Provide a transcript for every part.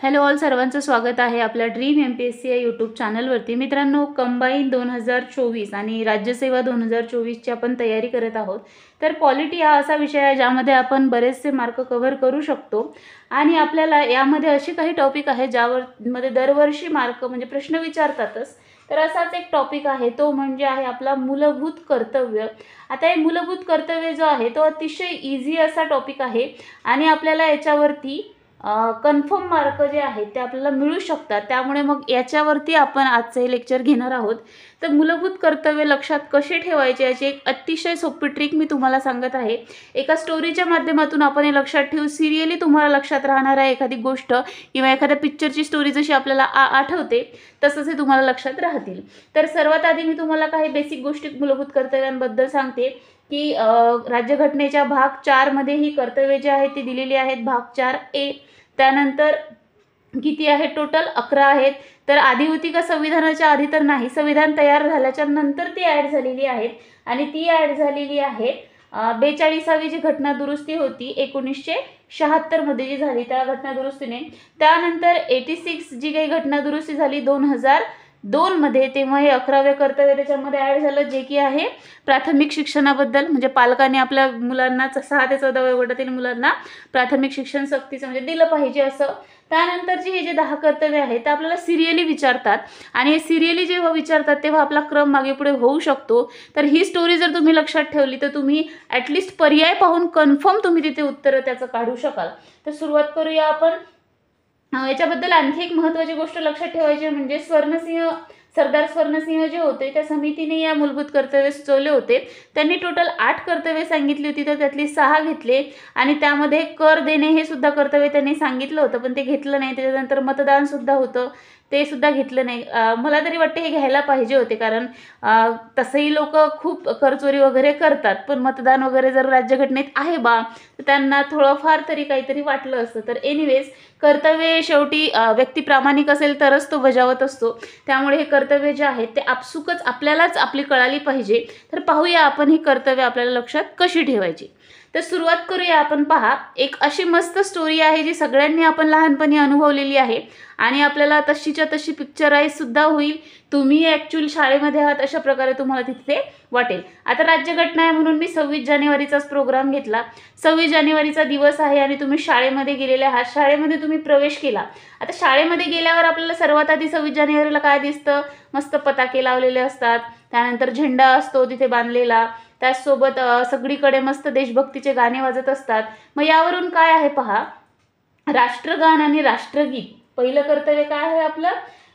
Hello all, सर्वांचं स्वागत आहे आपल्या ड्रीम MPSC या यूट्यूब चॅनलवरती. मित्रांनो, कंबाईन 2024 आणि राज्यसेवा 2024ची आपण तयारी करत आहोत. तर पॉलिटी हा असा विषय आहे ज्यामध्ये आपण बरेचसे मार्क कव्हर करू शकतो आणि आपल्याला यामध्ये असे काही टॉपिक आहे ज्यामध्ये दरवर्षी मार्क म्हणजे प्रश्न विचारतातच. तर असाच एक टॉपिक आहे, तो म्हणजे आहे आपला मूलभूत कर्तव्य. आता हे मूलभूत कर्तव्य जो आहे तो अतिशय इझी असा टॉपिक आहे आणि आपल्याला याच्यावरती कन्फर्म मार्क जे आहेत ते आपल्याला मिळू शकतात. त्यामुळे मग याच्यावरती आपण आजचं हे लेक्चर घेणार आहोत. तर मूलभूत कर्तव्य लक्षात कसे ठेवायचे याची एक अतिशय सोपी ट्रिक मी तुम्हाला सांगत आहे. एका स्टोरीच्या माध्यमातून आपण हे लक्षात ठेवू. सिरियली तुम्हाला लक्षात राहणार आहे एखादी गोष्ट किंवा एखाद्या पिक्चरची स्टोरी जशी आपल्याला आठवते तसंच हे तुम्हाला लक्षात राहतील. तर सर्वात आधी मी तुम्हाला काही बेसिक गोष्टी मूलभूत कर्तव्यांबद्दल सांगते की राज्यघटनेच्या भाग 4 मध्ये ही कर्तव्ये जी आहेत ती दिलेली आहेत. भाग 4A. त्यानंतर किती आहे टोटल? 11 आहेत. तर आधी होती का संविधानाच्या आधी? तर नाही, संविधान तयार झाल्याच्या नंतर ती ॲड झालेली आहेत आणि ती ॲड झालेली आहे 42वी जी घटना दुरुस्ती होती 1976 मध्ये जी झाली त्या घटना दुरुस्तीने. त्यानंतर 86 जी काही घटना दुरुस्ती झाली 2002 मध्ये, तेव्हा हे 11वे कर्तव्य त्याच्यामध्ये ॲड झालं, जे की आहे प्राथमिक शिक्षणाबद्दल. म्हणजे पालकांनी आपल्या मुलांना 6 ते 14 वयोगटातील मुलांना प्राथमिक शिक्षण सक्तीचं म्हणजे दिलं पाहिजे असं. त्यानंतरची हे जे 10 कर्तव्य आहेत ते आपल्याला सिरियली विचारतात आणि हे सिरियली जेव्हा विचारतात तेव्हा आपला क्रम मागे पुढे होऊ शकतो. तर ही स्टोरी जर तुम्ही लक्षात ठेवली तर तुम्ही ॲटलिस्ट पर्याय पाहून कन्फर्म तुम्ही तिथे उत्तरं त्याचं काढू शकाल. तर सुरुवात करूया आपण. याच्याबद्दल आणखी एक महत्त्वाची गोष्ट लक्षात ठेवायची म्हणजे सरदार स्वर्णसिंह जे होते त्या समितीने या मूलभूत कर्तव्य सुचवले होते. त्यांनी टोटल 8 कर्तव्य सांगितली होती, तर त्यातली 6 घेतले आणि त्यामध्ये कर देणे हे सुद्धा कर्तव्य त्यांनी सांगितलं होतं पण ते घेतलं नाही. त्याच्यानंतर मतदान सुद्धा होतं, ते सुद्धा घेतलं नाही. मला तरी वाटते हे घ्यायला पाहिजे होते, कारण तसंही लोक खूप करचोरी वगैरे करतात, पण मतदान वगैरे जर राज्यघटनेत आहे बा तर त्यांना थोडंफार तरी काहीतरी वाटलं असतं. तर एनिवेज कर्तव्य शेवटी व्यक्ती प्रामाणिक असेल तरच तो बजावत असतो. त्यामुळे हे कर्तव्य जे आहेत ते आपसुकच आपल्यालाच आपली कळाली पाहिजे. तर पाहूया आपण ही कर्तव्य आपल्याला लक्षात कशी ठेवायची. तर सुरुवात करूया आपण. पहा, एक अशी मस्त स्टोरी आहे जी सगळ्यांनी आपण लहानपणी अनुभवलेली आहे आणि आपल्याला तशीच्या तशी पिक्चराईज सुद्धा होईल. तुम्ही ॲक्च्युअल शाळेमध्ये आहात अशा प्रकारे तुम्हाला तिथे वाटेल. आता राज्यघटना आहे म्हणून मी 26 जानेवारीचाच प्रोग्राम घेतला. 26 जानेवारीचा दिवस आहे आणि तुम्ही शाळेमध्ये गेलेले आहात, शाळेमध्ये तुम्ही प्रवेश केला. आता शाळेमध्ये गेल्यावर आपल्याला सर्वात आधी 26 जानेवारीला काय दिसतं? मस्त पताके लावलेले असतात, त्यानंतर झेंडा असतो तिथे बांधलेला, त्याचसोबत सगळीकडे मस्त देशभक्तीचे गाणे वाजत असतात. मग यावरून काय आहे पहा, राष्ट्रगान आणि राष्ट्रगीत. पहिलं कर्तव्य काय आहे आपलं?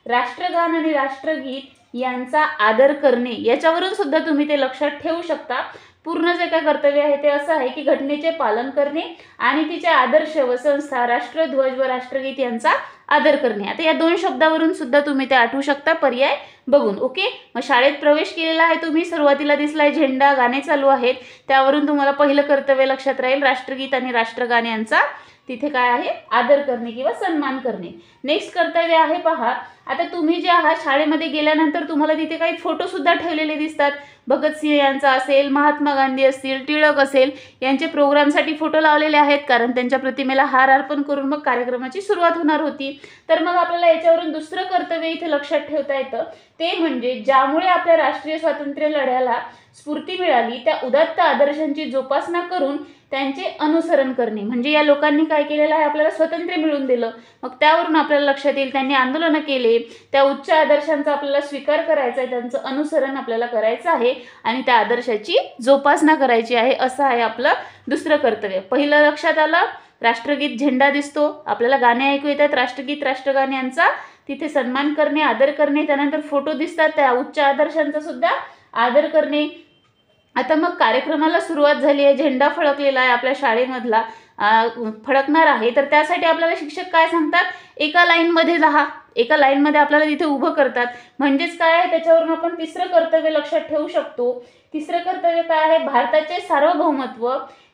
राष्ट्रगान आणि राष्ट्रगीत यांचा आदर करणे. याच्यावरून सुद्धा तुम्ही ते लक्षात ठेवू शकता. पूर्ण जे काय कर्तव्य आहे ते असं आहे की घटनेचे पालन करणे आणि तिचे आदर्श व संस्था, राष्ट्रध्वज व राष्ट्रगीत यांचा आदर करणे. आता या 2 शब्दावरून सुद्धा तुम्ही ते आठवू शकता पर्याय बघून. ओके, मग शाळेत प्रवेश केलेला आहे तुम्ही, सुरुवातीला दिसलाय झेंडा, गाणे चालू आहेत, त्यावरून तुम्हाला पहिलं कर्तव्य लक्षात राहील राष्ट्रगीत आणि राष्ट्रगान यांचा तिथे काय आहे? आदर करणे किंवा सन्मान करणे. नेक्स्ट कर्तव्य आहे पहा. आता तुम्ही जे आहात शाळेमध्ये गेल्यानंतर तुम्हाला तिथे काही फोटो सुद्धा ठेवलेले दिसतात. भगतसिंह यांचा असेल, महात्मा गांधी असतील, टिळक असेल, यांचे प्रोग्रामसाठी फोटो लावलेले आहेत, कारण त्यांच्या प्रतिमेला हार अर्पण करून मग कार्यक्रमाची सुरुवात होणार होती. तर मग आपल्याला याच्यावरून दुसरं कर्तव्य इथे लक्षात ठेवता येतं, ते म्हणजे ज्यामुळे आपल्या राष्ट्रीय स्वातंत्र्य लढ्याला स्फूर्ती मिळाली त्या उदात्त आदर्शांची जोपासना करून त्यांचे अनुसरण करणे. म्हणजे या लोकांनी काय केलेलं आहे? आपल्याला स्वातंत्र्य मिळवून दिलं, मग त्यावरून आपल्याला लक्षात येईल त्यांनी आंदोलनं केले, त्या उच्च आदर्शांचा आपल्याला स्वीकार करायचा आहे, त्यांचं अनुसरण आपल्याला करायचं आहे आणि त्या आदर्शाची जोपासना करायची आहे. असं आहे आपलं दुसरं कर्तव्य. पहिलं लक्षात आलं, राष्ट्रगीत, झेंडा दिसतो, आपल्याला गाणे ऐकू येतात, राष्ट्रगीत राष्ट्रगान यांचा तिथे सन्मान करणे, आदर करणे. त्यानंतर फोटो दिसतात, त्या उच्च आदर्शांचा सुद्धा आदर करणे. आता मग कार्यक्रमाला सुरुवात झाली आहे, झेंडा फडकलेला आहे आपल्या शाळेमधला, फडकणार आहे. तर त्यासाठी आपल्याला शिक्षक काय सांगतात? एका लाईनमध्ये राहा. एका लाईनमध्ये आपल्याला तिथे उभं करतात. म्हणजेच काय आहे, त्याच्यावरून आपण तिसरं कर्तव्य लक्षात ठेवू शकतो. तिसरं कर्तव्य काय आहे? भारताचे सार्वभौमत्व,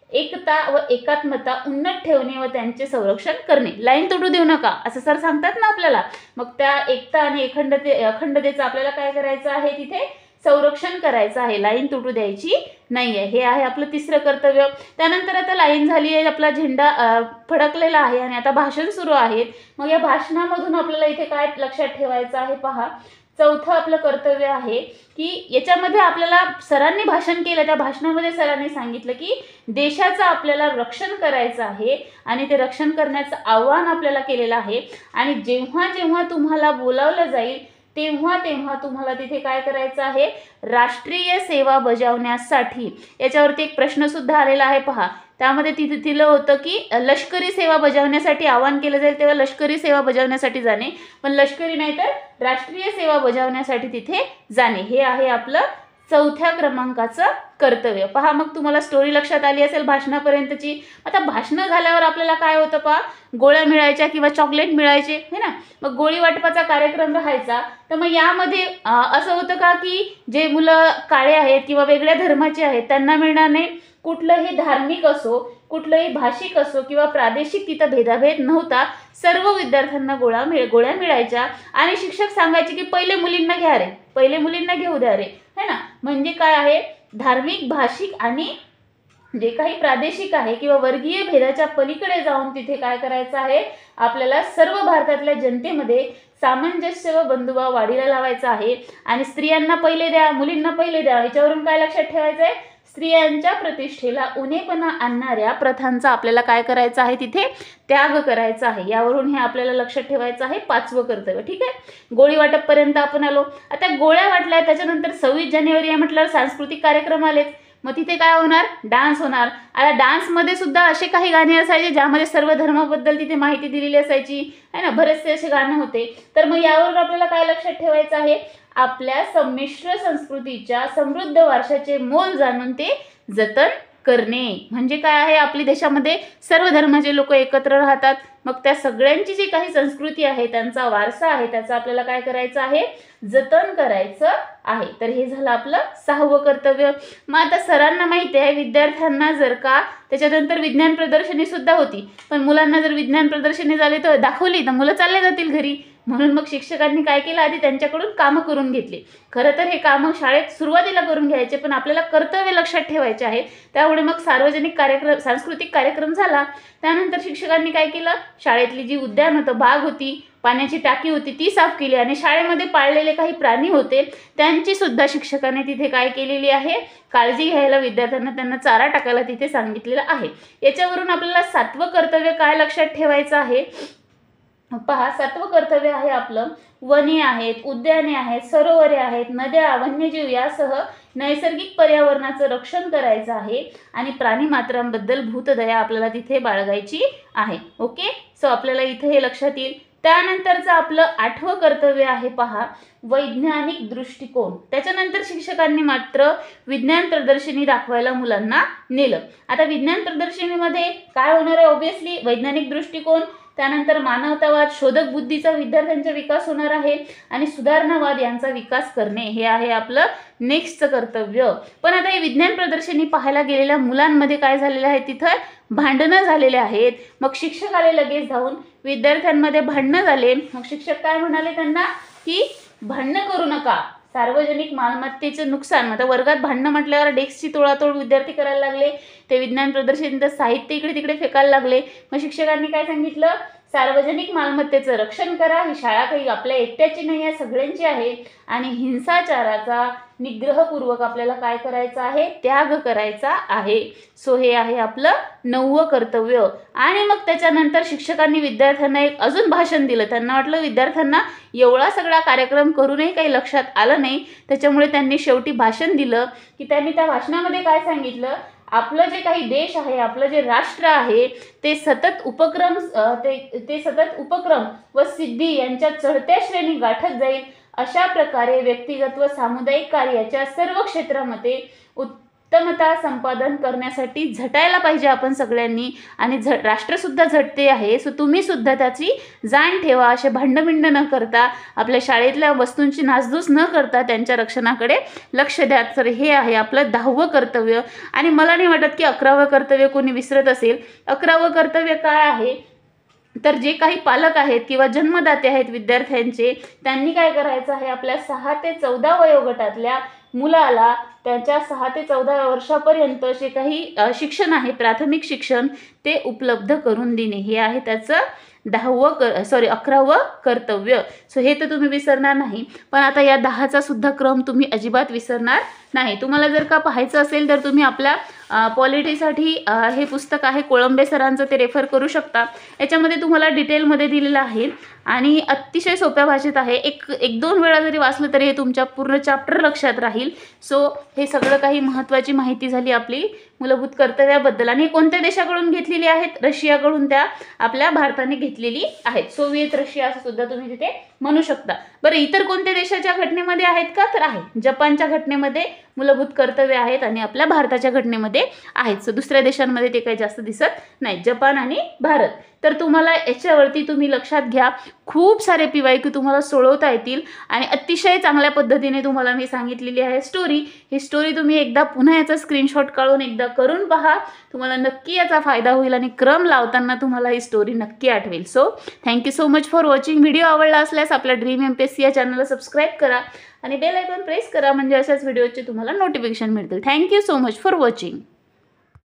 एकता व एकात्मता उन्नत ठेवणे व त्यांचे संरक्षण करणे. लाईन तोडू देऊ नका असं सर सांगतात ना आपल्याला. मग त्या एकता आणि अखंडतेचं आपल्याला काय करायचं आहे? तिथे संरक्षण करायचं आहे, लाईन तुटू द्यायची नाही आहे. हे आहे आपलं तिसरं कर्तव्य. त्यानंतर आता लाईन झाली आहे, आपला झेंडा फडकलेला आहे आणि आता भाषण सुरू आहे. मग या भाषणामधून आपल्याला इथे काय लक्षात ठेवायचं आहे पहा. चौथं आपलं कर्तव्य आहे की याच्यामध्ये आपल्याला सरांनी भाषण केलं, त्या भाषणामध्ये सरांनी सांगितलं की देशाचं आपल्याला रक्षण करायचं आहे आणि ते रक्षण करण्याचं आव्हान आपल्याला केलेलं आहे. आणि जेव्हा जेव्हा तुम्हाला बोलावलं जाईल तेव्हा तेव्हा तुम्हाला तिथे काय करायचं आहे, राष्ट्रीय सेवा बजावण्यासाठी. याच्यावरती एक प्रश्न सुद्धा आलेला आहे पहा. त्यामध्ये तिथे दिलं होतं की लष्करी सेवा बजावण्यासाठी आवाहन केलं जाईल, तेव्हा लष्करी सेवा बजावण्यासाठी जाणे, पण लष्करी नाही तर राष्ट्रीय सेवा बजावण्यासाठी तिथे जाणे. हे आहे आपलं चौथ्या क्रमांकाचं कर्तव्य. पहा, मग तुम्हाला स्टोरी लक्षात आली असेल भाषणापर्यंतची. आता भाषणं झाल्यावर आपल्याला काय होतं पहा, गोळ्या मिळायच्या किंवा चॉकलेट मिळायचे है ना. मग गोळी वाटपाचा कार्यक्रम राहायचा. तर मग यामध्ये असं होतं का की जे मुलं काळे आहेत किंवा वेगळ्या धर्माचे आहेत त्यांना मिळणार नाही. कुठलंही धार्मिक असो, कुठलंही भाषिक असो किंवा प्रादेशिक तिथं भेदाभेद नव्हता. सर्व विद्यार्थ्यांना गोळ्या मिळायच्या आणि शिक्षक सांगायचे की पहिले मुलींना घ्या रे, पहिले मुलींना घेऊ द्या रे, है ना. म्हणजे काय आहे, धार्मिक, भाषिक आणि जे काही प्रादेशिक आहे किंवा वर्गीय भेदाच्या पलीकडे जाऊन तिथे काय करायचं आहे, आपल्याला सर्व भारतातल्या जनतेमध्ये सामंजस्य व बंधुभाव वाढीला लावायचा आहे. आणि स्त्रियांना पहिले द्या, मुलींना पहिले द्या, याच्यावरून काय लक्षात ठेवायचं आहे, स्त्रियांच्या प्रतिष्ठेला उणेपणा आणणाऱ्या प्रथांचा आपल्याला काय करायचं आहे, तिथे त्याग करायचा आहे. यावरून हे आपल्याला लक्षात ठेवायचं आहे पाचवं कर्तव्य. ठीक आहे, गोळी वाटपपर्यंत आपण आलो. आता गोळ्या वाटल्या, त्याच्यानंतर 26 जानेवारी या म्हटल्यावर सांस्कृतिक कार्यक्रम आलेच. मग तिथे काय होणार, डान्स होणार. आता डान्समध्ये सुद्धा असे काही गाणे असायचे ज्यामध्ये सर्व धर्माबद्दल तिथे माहिती दिलेली असायची है ना, बरेचसे असे गाणं होते. तर मग यावरून आपल्याला काय लक्षात ठेवायचं आहे, आपल्या संमिश्र संस्कृतीच्या समृद्ध वारशाचे मोल जाणून ते जतन करणे. म्हणजे काय आहे, आपल्या देशामध्ये सर्व धर्माचे लोक एकत्र राहतात. मग त्या सगळ्यांची जी काही संस्कृती आहे, त्यांचा वारसा आहे, त्याचा आपल्याला काय करायचं आहे, जतन करायचं आहे. तर हे झालं आपलं 6वं कर्तव्य. मग आता सरांना माहिती आहे विद्यार्थ्यांना जर का त्याच्यानंतर विज्ञान प्रदर्शनी सुद्धा होती, पण मुलांना जर विज्ञान प्रदर्शनी झाली तर दाखवली तर मुलं चालले जातील घरी. म्हणून मग शिक्षकांनी काय केलं, आधी त्यांच्याकडून कामं करून घेतली. खरं तर हे कामं शाळेत सुरुवातीला करून घ्यायचे, पण आपल्याला कर्तव्य लक्षात ठेवायचे आहेत. त्यामुळे मग सार्वजनिक कार्यक्रम, सांस्कृतिक कार्यक्रम झाला. त्यानंतर शिक्षकांनी काय केलं, शाळेतली जी उद्यान होतं, बाग होती, पाण्याची टाकी होती, ती साफ केली. आणि शाळेमध्ये पाळलेले काही प्राणी होते त्यांची सुद्धा शिक्षकांनी तिथे काय केलेली आहे, काळजी घ्यायला, विद्यार्थ्यांना त्यांना चारा टाकायला तिथे सांगितलेलं आहे. याच्यावरून आपल्याला 7वं कर्तव्य काय लक्षात ठेवायचं आहे पहा. 7वं कर्तव्य आहे आपलं, वने आहेत, उद्याने आहेत, सरोवरे आहेत, नद्या, वन्यजीव यासह नैसर्गिक पर्यावरणाचं रक्षण करायचं आहे. आणि प्राणीमात्रांबद्दल भूतदया आपल्याला तिथे बाळगायची आहे. ओके, सो आपल्याला इथे हे लक्षात येईल. त्यानंतरचं आपलं 8वं कर्तव्य आहे पहा, वैज्ञानिक दृष्टिकोन. त्याच्यानंतर शिक्षकांनी मात्र विज्ञान प्रदर्शनी दाखवायला मुलांना नेलं. आता विज्ञान प्रदर्शनीमध्ये काय होणार आहे, ऑब्व्हियसली वैज्ञानिक दृष्टिकोन, त्यानंतर मानवतावाद, शोधक बुद्धीचा विद्यार्थ्यांचा विकास होणार आहे आणि सुधारणावाद यांचा विकास करणे. हे आहे आपलं नेक्स्टचं कर्तव्य. पण आता हे विज्ञान प्रदर्शनी पाहायला गेलेल्या मुलांमध्ये काय झालेलं आहे, तिथं भांडणं झालेले आहेत. मग शिक्षक आले लगेच धावून, विद्यार्थ्यांमध्ये भांडणं झाले. मग शिक्षक काय म्हणाले त्यांना की भांडणं करू नका, सार्वजनिक मालमत्तेचं नुकसान. आता वर्गात भांडणं म्हटल्यावर डेस्कची तोडातोड विद्यार्थी करायला लागले. ते विज्ञान प्रदर्शनीचं साहित्य इकडे तिकडे फेकायला लागले. मग शिक्षकांनी काय सांगितलं, सार्वजनिक मालमत्तेचं रक्षण करा, ही शाळा काही आपल्या एकट्याची नाही आहे, सगळ्यांची आहे. आणि हिंसाचाराचा निग्रहपूर्वक आपल्याला काय करायचं आहे, त्याग करायचा आहे. सो हे आहे आपलं 9वं कर्तव्य. आणि मग त्याच्यानंतर शिक्षकांनी विद्यार्थ्यांना एक अजून भाषण दिलं. त्यांना वाटलं विद्यार्थ्यांना एवढा सगळा कार्यक्रम करूनही काही लक्षात आलं नाही, त्याच्यामुळे त्यांनी शेवटी भाषण दिलं की त्यांनी त्या भाषणामध्ये काय सांगितलं, आपलं जे काही देश आहे, आपलं जे राष्ट्र आहे, ते सतत उपक्रम व सिद्धी यांच्या चढत्या श्रेणी गाठत जाईल. अशा प्रकारे व्यक्तिगत व सामुदायिक कार्याच्या सर्व क्षेत्रामध्ये उत्तमता संपादन करण्यासाठी झटायला पाहिजे आपण सगळ्यांनी. आणि राष्ट्रसुद्धा झटते आहे, सो तुम्ही सुद्धा त्याची जाण ठेवा. असे भांडबिंड न करता, आपल्या शाळेतल्या वस्तूंची नासधूस न करता त्यांच्या रक्षणाकडे लक्ष द्या. तर हे आहे आपलं 10वं कर्तव्य. आणि मला नाही वाटत की 11वं कर्तव्य कोणी विसरत असेल. 11वं कर्तव्य काय आहे, तर जे काही पालक आहेत किंवा जन्मदाते आहेत विद्यार्थ्यांचे, त्यांनी काय करायचं आहे, आपल्या 6 ते 14 वयोगटातल्या मुलाला त्याच्या 6 ते 14 वर्षापर्यंत जे काही शिक्षण आहे, प्राथमिक शिक्षण, ते उपलब्ध करून देणे, हे आहे त्याचं 11वं कर्तव्य. सो हे तर तुम्ही विसरणार नाही. पण आता या 10चा सुद्धा क्रम तुम्ही अजिबात विसरणार नाही. तुम्हाला जर का पाहायचं असेल तर तुम्ही आपल्या पॉलिटीसाठी हे पुस्तक आहे कोळंबे सरांचं, ते रेफर करू शकता. याच्यामध्ये तुम्हाला डिटेलमध्ये दिलेलं आहे आणि अतिशय सोप्या भाषेत आहे. एक दोन वेळा जरी वाचलं तरी हे तुमच्या पूर्ण चॅप्टर लक्षात राहील. सो हे सगळं काही महत्त्वाची माहिती झाली आपली मूलभूत कर्तव्याबद्दल. आणि कोणत्या देशाकडून घेतलेली आहेत? रशियाकडून त्या आपल्या भारताने घेतलेली आहेत. सोव्हिएत रशिया असं सुद्धा तुम्ही तिथे म्हणू शकता. बरं, इतर कोणत्या देशाच्या घटनेमध्ये आहेत का? तर आहे. जपानच्या घटनेमध्ये मूलभूत कर्तव्य आहेत आणि आपल्या भारताच्या घटनेमध्ये आहेत. सो दुसऱ्या देशांमध्ये ते काही जास्त दिसत नाही, जपान आणि भारत. तर तुम्हाला याच्यावरती तुम्ही लक्षात घ्या, खूप सारे PYQ तुम्हाला सोडवता येतील आणि अतिशय चांगल्या पद्धतीने तुम्हाला मी सांगितलेली आहे स्टोरी. ही स्टोरी तुम्ही एकदा पुन्हा याचा स्क्रीनशॉट काढून एकदा करून पहा, तुम्हाला नक्की याचा फायदा होईल आणि क्रम लावताना तुम्हाला ही स्टोरी नक्की आठवेल. So thank you so much for watching. Video आवडला असल्यास आपल्या ड्रीम MPSC या चॅनलला सबस्क्राईब करा आणि बेल आयकॉन प्रेस करा, म्हणजे अशाच व्हिडिओचे तुम्हाला नोटिफिकेशन मिळतील. Thank you so much for watching.